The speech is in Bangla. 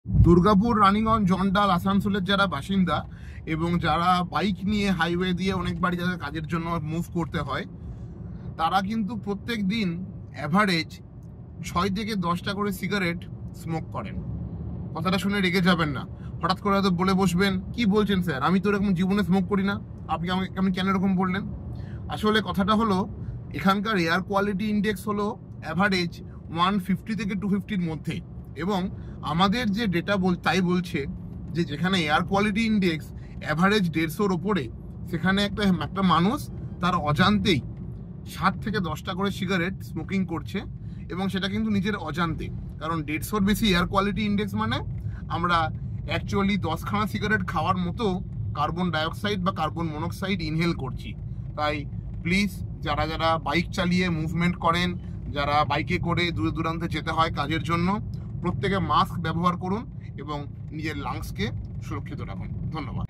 দুর্গাপুর, রানীগঞ্জ, জন্ডাল, আসানসোলের যারা বাসিন্দা এবং যারা বাইক নিয়ে হাইওয়ে দিয়ে অনেক বাড়ি যাদের কাজের জন্য মুভ করতে হয়, তারা কিন্তু প্রত্যেক দিন অ্যাভারেজ 6 থেকে 10টা করে সিগারেট স্মোক করেন। কথাটা শুনে রেগে যাবেন না, হঠাৎ করে হয়তো বলে বসবেন কি বলছেন স্যার, আমি তো এরকম জীবনে স্মোক করি না, আপনি কেন এরকম বললেন। আসলে কথাটা হলো, এখানকার এয়ার কোয়ালিটি ইন্ডেক্স হলো অ্যাভারেজ 150 থেকে 250-র মধ্যে, এবং আমাদের যে ডেটা তাই বলছে যে যেখানে এয়ার কোয়ালিটি ইন্ডেক্স অ্যাভারেজ 150-র ওপরে, সেখানে একটা মানুষ তার অজান্তেই 7 থেকে 10টা করে সিগারেট স্মোকিং করছে, এবং সেটা কিন্তু নিজের অজান্তে। কারণ 150-র বেশি এয়ার কোয়ালিটি ইন্ডেক্স মানে আমরা অ্যাকচুয়ালি 10খানা সিগারেট খাওয়ার মতো কার্বন ডাইঅক্সাইড বা কার্বন মনোক্সাইড ইনহেল করছি। তাই প্লিজ, যারা যারা বাইক চালিয়ে মুভমেন্ট করেন, যারা বাইকে করে দূরে দূরান্তে যেতে হয় কাজের জন্য, প্রত্যেকে মাস্ক ব্যবহার করুন এবং নিজের লাংসকে সুরক্ষিত রাখুন। ধন্যবাদ।